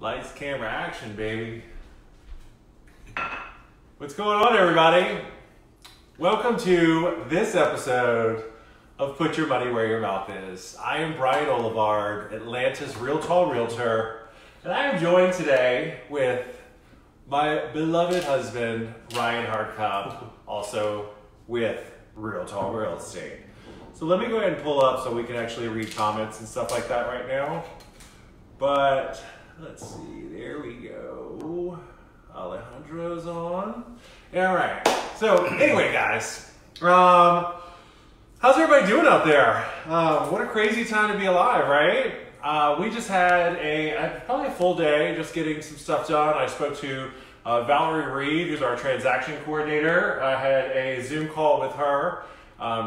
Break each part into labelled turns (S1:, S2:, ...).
S1: Lights, camera, action, baby. What's going on, everybody? Welcome to this episode of Put Your Money Where Your Mouth Is. I am Brian Olivard, Atlanta's Real Tall Realtor, and I am joined today with my beloved husband, Ryan Hardcup, also with Real Tall Real Estate. So let me go ahead and pull up so we can actually read comments and stuff like that right now. But let's see, there we go. Alejandro's on. All right. So anyway, guys, how's everybody doing out there? What a crazy time to be alive, right? We just had probably a full day just getting some stuff done. I spoke to Valerie Reed, who's our transaction coordinator. I had a Zoom call with her.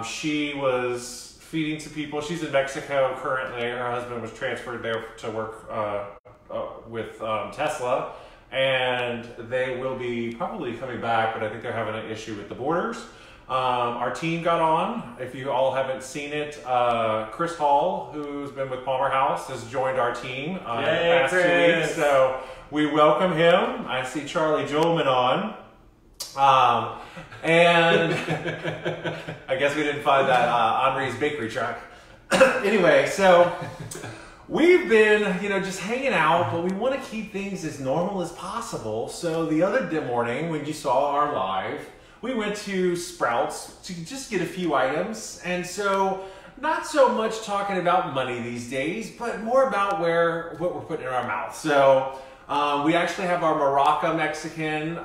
S1: She was feeding some people. She's in Mexico currently. Her husband was transferred there to work with Tesla, and they will be probably coming back, but I think they're having an issue with the borders. Our team got on. If you all haven't seen it, Chris Hall, who's been with Palmer House, has joined our team in the past 2 weeks. So we welcome him. I see Charlie Jolman on. And I guess we didn't find that Henri's bakery truck. Anyway, so we've been, just hanging out, but we want to keep things as normal as possible. So the other morning when you saw our live, we went to Sprouts to just get a few items. And so not so much talking about money these days, but more about what we're putting in our mouth. So we actually have our Maraca Mexican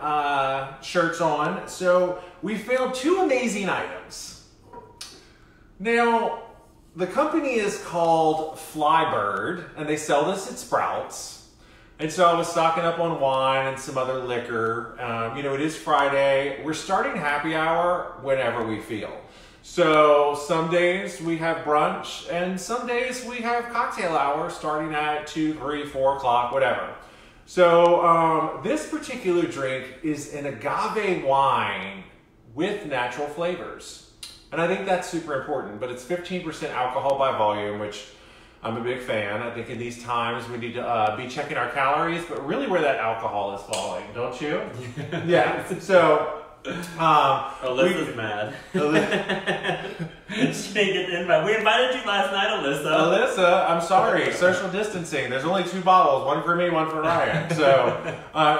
S1: shirts on. So we found two amazing items. Now, the company is called Flybird, and they sell this at Sprouts. And so I was stocking up on wine and some other liquor. It is Friday. We're starting happy hour whenever we feel. So some days we have brunch, and some days we have cocktail hour starting at 2, 3, 4 o'clock, whatever. So this particular drink is an agave wine with natural flavors. And I think that's super important, but it's 15% alcohol by volume, which I'm a big fan. I think in these times we need to be checking our calories, but really where that alcohol is falling, don't you? Yeah, so...
S2: Alyssa's mad. She didn't get the invite. We invited you last night, Alyssa.
S1: Alyssa, I'm sorry. Social distancing. There's only 2 bottles. One for me, one for Ryan. So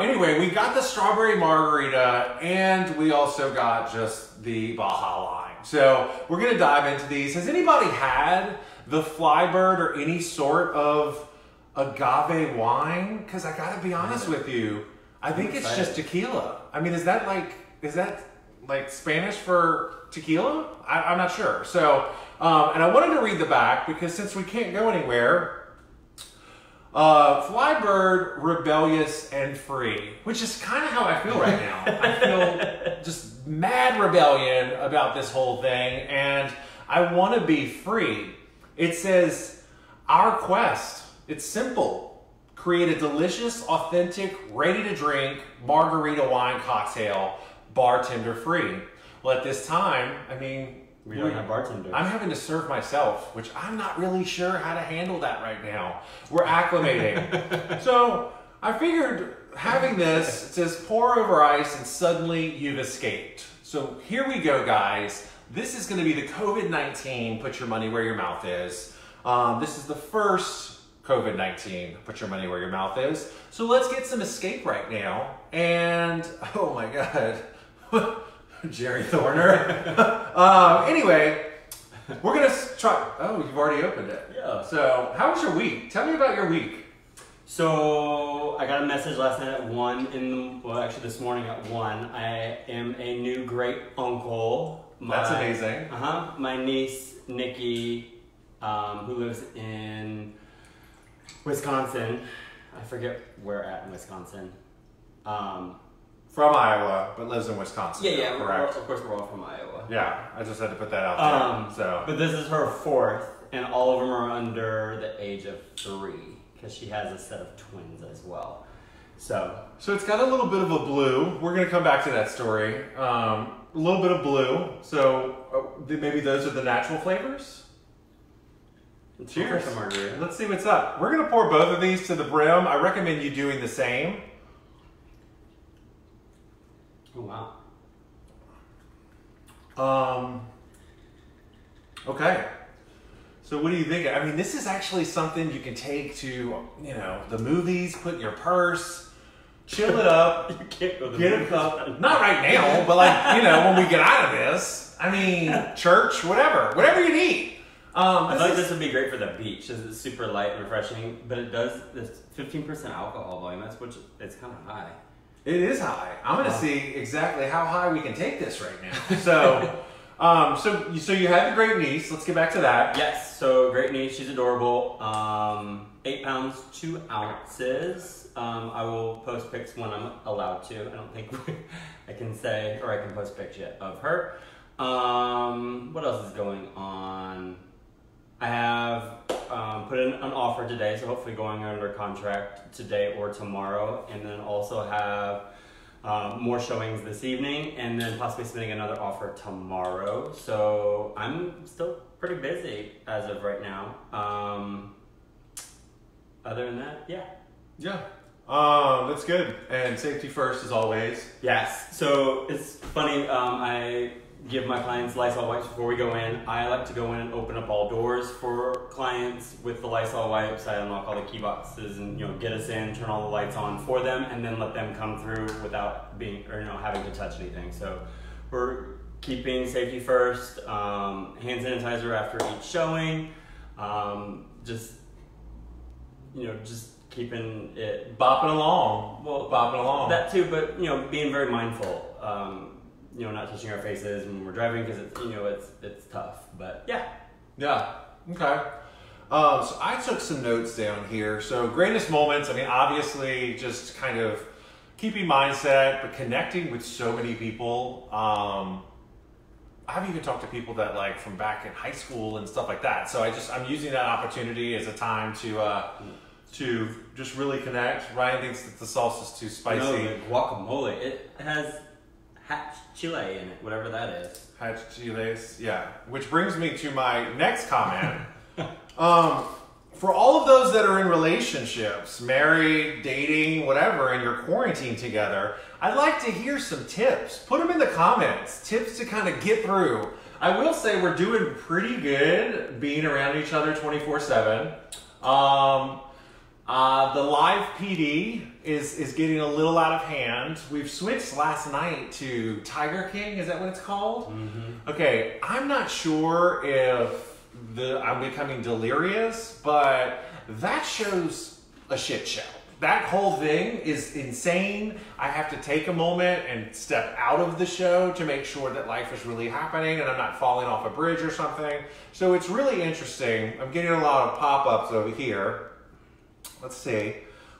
S1: anyway, we got the strawberry margarita, and we also got just the Baja Lime. So we're going to dive into these. Has anybody had the Flybird or any sort of agave wine? Because I got to be honest with you, I think it's just tequila. I mean, is that like Spanish for tequila? I'm not sure. So, and I wanted to read the back because since we can't go anywhere, Flybird, rebellious and free, which is kind of how I feel right now. I feel just mad rebellion about this whole thing, and I want to be free. It says, our quest, it's simple. Create a delicious, authentic, ready-to-drink margarita wine cocktail, bartender-free. Well, at this time,
S2: we don't have bartenders.
S1: I'm having to serve myself, which I'm not really sure how to handle that right now. We're acclimating. So I figured having this, it says pour over ice and suddenly you've escaped. So here we go, guys. This is going to be the COVID-19, put your money where your mouth is. This is the first COVID-19, put your money where your mouth is. So let's get some escape right now. And, oh my God, Jerry Thorner. Anyway, we're going to try, oh, you've already opened it.
S2: Yeah.
S1: So how was your week? Tell me about your week.
S2: So I got a message last night at 1 actually this morning at 1. I am a new great uncle.
S1: That's amazing.
S2: My niece, Nikki, who lives in Wisconsin. I forget where at in Wisconsin.
S1: From Iowa, but lives in Wisconsin.
S2: Yeah,
S1: correct.
S2: Of course, we're all from Iowa.
S1: Yeah, I just had to put that out there.
S2: But this is her 4th, and all of them are under the age of 3, because she has a set of twins as well. So
S1: it's got a little bit of a blue. We're going to come back to that story. A little bit of blue. So maybe those are the natural flavors? Cheers.
S2: To margarita.
S1: Let's see what's up. We're going to pour both of these to the brim. I recommend you doing the same.
S2: Oh, wow.
S1: Okay. So what do you think? I mean, this is actually something you can take to, the movies, put in your purse, chill it up,
S2: You can't go to the
S1: get a
S2: movies.
S1: cup. Not right now, but like, when we get out of this, I mean, church, whatever you need.
S2: I feel like this would be great for the beach. It's super light and refreshing, but it does this 15% alcohol volume. It's kind of high.
S1: It is high. I'm going to see exactly how high we can take this right now. So, so you had the great niece. Let's get back to that.
S2: Yes, so great niece, she's adorable. 8 pounds, 2 ounces. I will post pics when I'm allowed to. I don't think I can say, or I can post pics yet of her. What else is going on? I have put in an offer today, so hopefully going under contract today or tomorrow, and then also have more showings this evening, and then possibly submitting another offer tomorrow. So I'm still pretty busy as of right now. Other than that, yeah.
S1: Yeah. That's good. And safety first as always.
S2: Yes. So it's funny. I give my clients Lysol wipes before we go in. I like to go in and open up all doors for clients with the Lysol wipes. I unlock all the key boxes and get us in, turn all the lights on for them, and then let them come through without being having to touch anything. So we're keeping safety first. Hand sanitizer after each showing. Just keeping it
S1: Bopping along.
S2: well,
S1: Bopping along.
S2: that too, but being very mindful. Not touching our faces when we're driving because it's tough. But yeah.
S1: Yeah. Okay. So I took some notes down here. So greatest moments. I mean, obviously, just kind of keeping mindset, but connecting with so many people. I've even talked to people that like from back in high school and stuff like that. So I'm using that opportunity as a time to just really connect. Ryan thinks that the salsa's too spicy.
S2: No, the guacamole. It has hatch chile in it, whatever that is.
S1: Hatch chiles, yeah. Which brings me to my next comment. For all of those that are in relationships, married, dating, whatever, and you're quarantined together, I'd like to hear some tips. Put them in the comments. Tips to kind of get through. I will say we're doing pretty good being around each other 24/7. The live PD is getting a little out of hand. We've switched last night to Tiger King. Is that what it's called?
S2: Mm-hmm.
S1: Okay, I'm not sure if I'm becoming delirious, but that show's a shit show. That whole thing is insane. I have to take a moment and step out of the show to make sure that life is really happening and I'm not falling off a bridge or something. So it's really interesting. I'm getting a lot of pop-ups over here. Let's see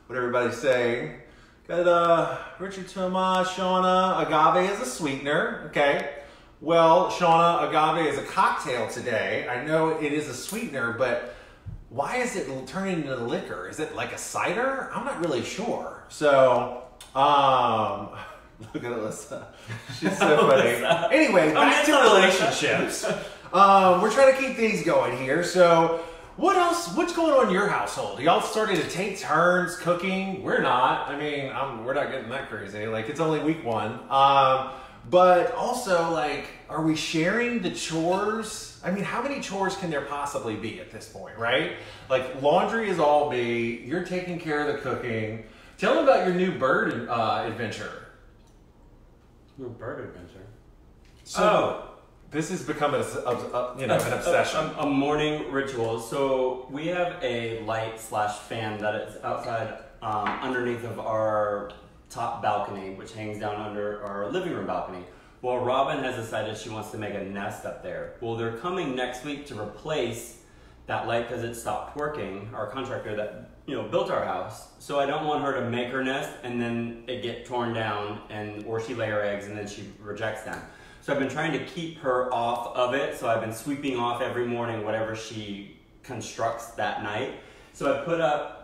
S1: what everybody's saying. Got Richard Thomas, Shauna, agave is a sweetener. Okay. Well, Shauna, agave is a cocktail today. I know it is a sweetener, but why is it turning into liquor? Is it like a cider? I'm not really sure. So, look at Alyssa. She's so funny. Anyway, back to relationships. We're trying to keep things going here. So, what else? What's going on in your household? Y'all started to take turns cooking? We're not. I mean, we're not getting that crazy. Like, it's only week 1. But also, like, are we sharing the chores? I mean, how many chores can there possibly be at this point, right? Like, laundry is all me. You're taking care of the cooking. Tell them about your new bird adventure.
S2: Your bird adventure.
S1: So, this has become an obsession.
S2: A morning ritual. So we have a light/fan that is outside underneath of our top balcony, which hangs down under our living room balcony. Well, Robin has decided she wants to make a nest up there. Well, they're coming next week to replace that light because it stopped working, our contractor that built our house. So I don't want her to make her nest and then it get torn down or she lay her eggs and then she rejects them. So I've been trying to keep her off of it. So I've been sweeping off every morning whatever she constructs that night. So I put up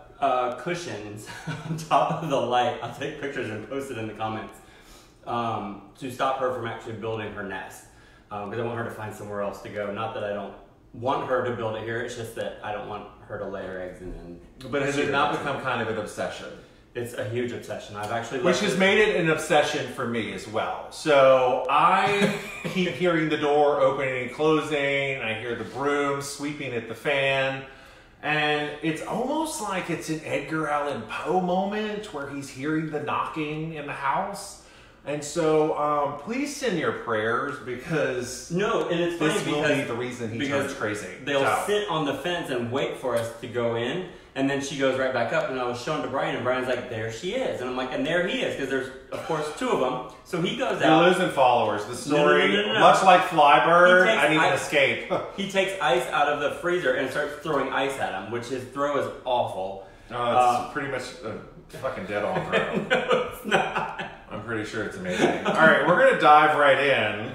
S2: cushions on top of the light. I'll take pictures and post it in the comments to stop her from actually building her nest because I want her to find somewhere else to go. Not that I don't want her to build it here. It's just that I don't want her to lay her eggs in.
S1: But has it not become kind of an obsession?
S2: It's a huge obsession. I've actually
S1: which has made it an obsession for me as well. So I keep hearing the door opening and closing. I hear the broom sweeping at the fan. And it's almost like it's an Edgar Allan Poe moment where he's hearing the knocking in the house. And so please send your prayers because
S2: no, and it's funny
S1: this will be the reason he turns crazy.
S2: They'll sit on the fence and wait for us to go in. And then she goes right back up, and I was showing to Brian, and Brian's like, there she is. And I'm like, and there he is, because there's, of course, two of them. So he goes out.
S1: You're losing followers. The story,
S2: no.
S1: much like Flybird, I need an escape.
S2: He takes ice out of the freezer and starts throwing ice at him, which his throw is awful.
S1: It's pretty much a fucking dead-on throw.
S2: No, it's not.
S1: I'm pretty sure it's amazing. All right, we're going to dive right in.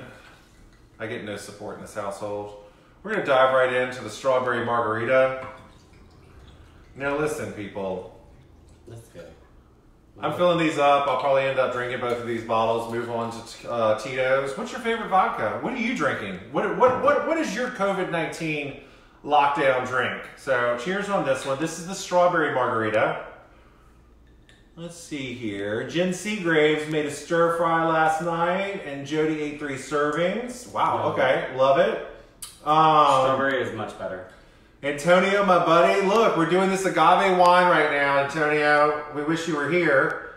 S1: I get no support in this household. We're going to dive right into the strawberry margarita. Now listen, people.
S2: That's good.
S1: I'm filling these up. I'll probably end up drinking both of these bottles. Move on to Tito's. What's your favorite vodka? What are you drinking? What is your COVID-19 lockdown drink? So cheers on this one. This is the strawberry margarita. Let's see here. Jen Seagraves made a stir fry last night, and Jody ate 3 servings. Wow. Okay, love it.
S2: Strawberry is much better.
S1: Antonio, my buddy, look, we're doing this agave wine right now, Antonio. We wish you were here.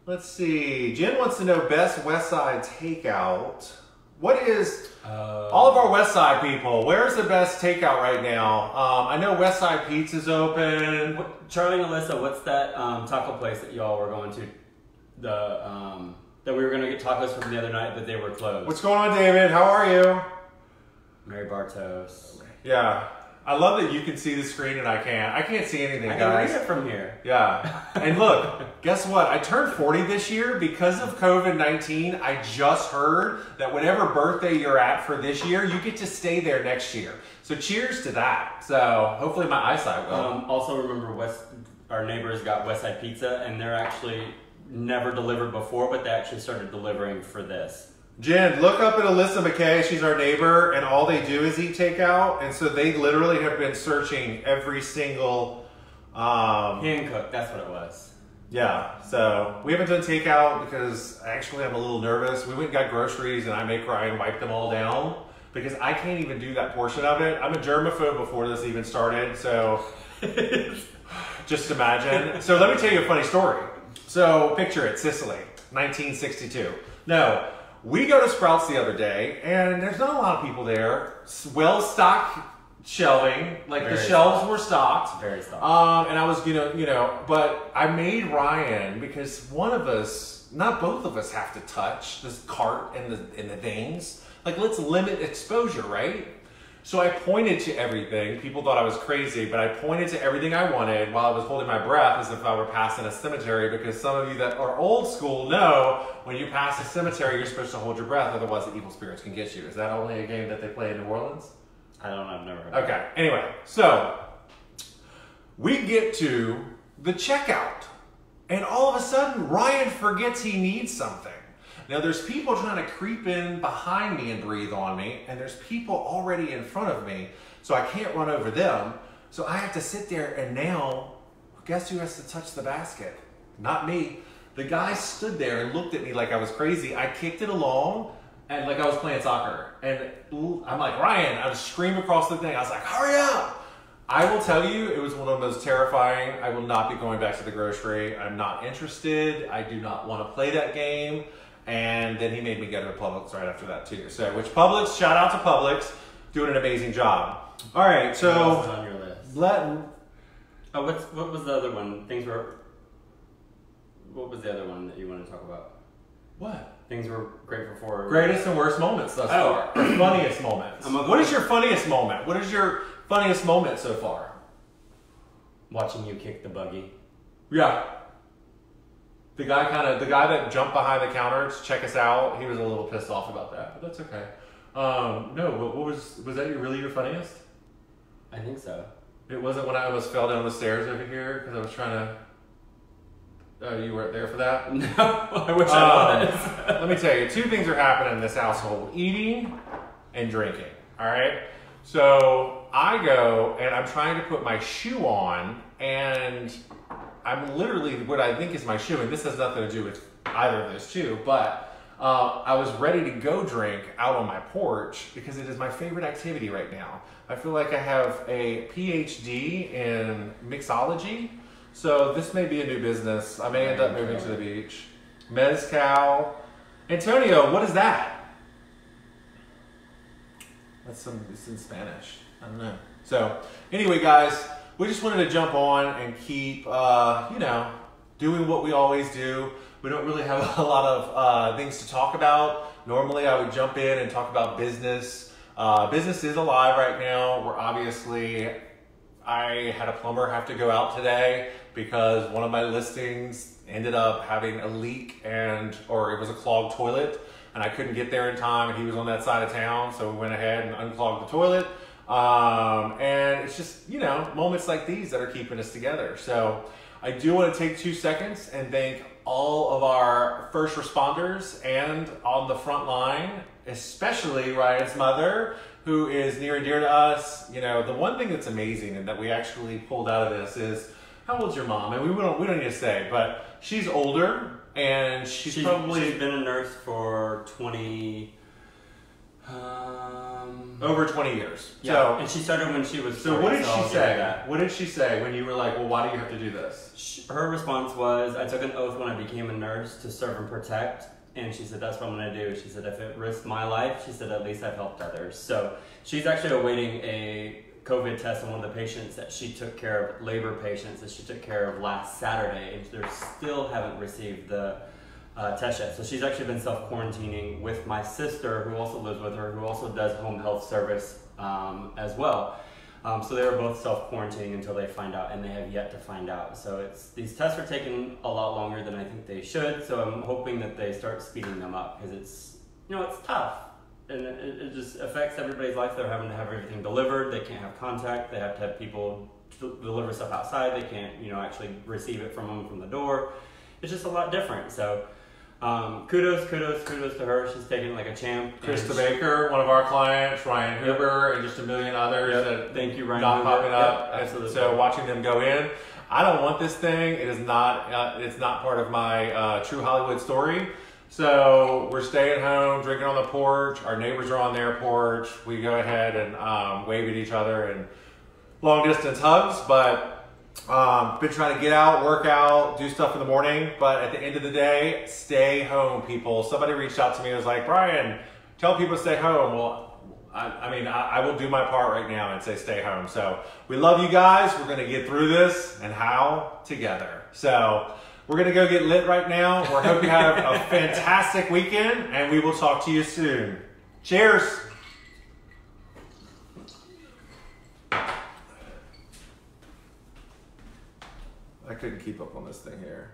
S1: Let's see. Jen wants to know best West Side takeout. What is, all of our West Side people, where's the best takeout right now? I know West Side Pizza's open.
S2: Charlie and Alyssa, what's that taco place that y'all were going to? That we were going to get tacos from the other night, but they were closed.
S1: What's going on, David? How are you?
S2: Mary Bartos.
S1: Yeah. I love that you can see the screen and I can't. I can't see anything,
S2: I
S1: guys.
S2: can read it from here.
S1: Yeah. And look, guess what? I turned 40 this year. Because of COVID-19, I just heard that whatever birthday you're at for this year, you get to stay there next year. So cheers to that. So hopefully my eyesight will.
S2: Also remember our neighbors got West Side Pizza, and they're actually never delivered before, but they actually started delivering for this.
S1: Jen, look up at Alyssa McKay. She's our neighbor, and all they do is eat takeout. And so they literally have been searching every single...
S2: hand cooked, that's what it was.
S1: Yeah, so we haven't done takeout because actually I'm a little nervous. We went and got groceries, and I make Ryan wipe them all down because I can't even do that portion of it. I'm a germaphobe before this even started, so just imagine. So let me tell you a funny story. So picture it, Sicily, 1962. No. We go to Sprouts the other day, and there's not a lot of people there. Well-stocked shelving, like the shelves were stocked.
S2: Very stocked.
S1: And I was, but I made Ryan because one of us, not both of us, have to touch this cart and the things. Like, let's limit exposure, right? So I pointed to everything. People thought I was crazy, but I pointed to everything I wanted while I was holding my breath as if I were passing a cemetery, because some of you that are old school know when you pass a cemetery, you're supposed to hold your breath, otherwise the evil spirits can get you. Is that only a game that they play in New Orleans?
S2: I don't know, I've never heard of it.
S1: Okay, anyway, so we get to the checkout, and all of a sudden, Ryan forgets he needs something. Now, there's people trying to creep in behind me and breathe on me, and there's people already in front of me, so I can't run over them. So I have to sit there, and now, guess who has to touch the basket? Not me. The guy stood there and looked at me like I was crazy. I kicked it along, and like I was playing soccer. And I'm like, Ryan, I was screaming across the thing. I was like, hurry up! I will tell you, it was one of the most terrifying. I will not be going back to the grocery. I'm not interested. I do not want to play that game. And then he made me go to Publix right after that too. So, which Publix, shout out to Publix, doing an amazing job. All right, so
S2: what else is on your list? What was the other one? What was the other one that you wanted to talk about?
S1: What?
S2: Things we're grateful for.
S1: Greatest and worst moments thus far. Or funniest moments. What is your funniest moment? What is your funniest moment so far?
S2: Watching you kick the buggy.
S1: Yeah. The guy that jumped behind the counter to check us out, he was a little pissed off about that, but that's okay. No, but was that really your funniest?
S2: I think so.
S1: It wasn't when I almost fell down the stairs over here because I was trying to... Oh, you weren't there for that?
S2: No, I wish I was.
S1: Let me tell you, 2 things are happening in this household. Eating and drinking, all right? So I go and I'm trying to put my shoe on, and I'm literally what I think is my shoe, and this has nothing to do with either of those two, but I was ready to go drink out on my porch because it is my favorite activity right now. I feel like I have a PhD in mixology, so this may be a new business. I may end up moving to the beach. Mezcal. Antonio, what is that? It's in Spanish. I don't know. So anyway, guys, we just wanted to jump on and keep, doing what we always do. We don't really have a lot of things to talk about. Normally, I would jump in and talk about business. Business is alive right now. I had a plumber have to go out today because one of my listings ended up having a leak or it was a clogged toilet, and I couldn't get there in time, and he was on that side of town, so we went ahead and unclogged the toilet. And it's just, moments like these that are keeping us together. So I do want to take 2 seconds and thank all of our first responders and on the front line, especially Ryan's mother, who is near and dear to us. The one thing that's amazing and that we actually pulled out of this is, how old's your mom? And we don't need to say, but she's older, and she's
S2: been a nurse for
S1: over 20 years.
S2: Yeah, so, and she started when she was 40.
S1: So what did she say? What did she say when you were like, well, why do you have to do this?
S2: Her response was, I took an oath when I became a nurse to serve and protect. And she said, that's what I'm going to do. She said, if it risks my life, she said, at least I've helped others. So she's actually awaiting a COVID test on one of the patients that she took care of, labor patients that she took care of last Saturday. And they still haven't received the test yet. So she's actually been self-quarantining with my sister, who also lives with her, who also does home health service as well. So they were both self-quarantining until they find out, and they have yet to find out. So these tests are taking a lot longer than I think they should. So I'm hoping that they start speeding them up, because it's tough, and it just affects everybody's life. They're having to have everything delivered. They can't have contact. They have to have people deliver stuff outside. They can't actually receive it from the door. It's just a lot different. So kudos to her. She's taking it like a champ.
S1: Krista Baker, one of our clients, Ryan Huber, and just a million others that
S2: thank you, Ryan,
S1: not
S2: Huber.
S1: popping up.
S2: Yep, absolutely.
S1: So watching them go in, I don't want this thing. It is not. It's not part of my true Hollywood story. So we're staying home, drinking on the porch. Our neighbors are on their porch. We go ahead and wave at each other and long distance hugs, but. Been trying to get out, work out, do stuff in the morning, but at the end of the day, stay home, people. Somebody reached out to me and was like, Brian, tell people to stay home. Well, I will do my part right now and say stay home. So we love you guys. We're going to get through this, and how? Together. So we're going to go get lit right now. We hope you have a fantastic weekend, and we will talk to you soon. Cheers. I couldn't keep up on this thing here.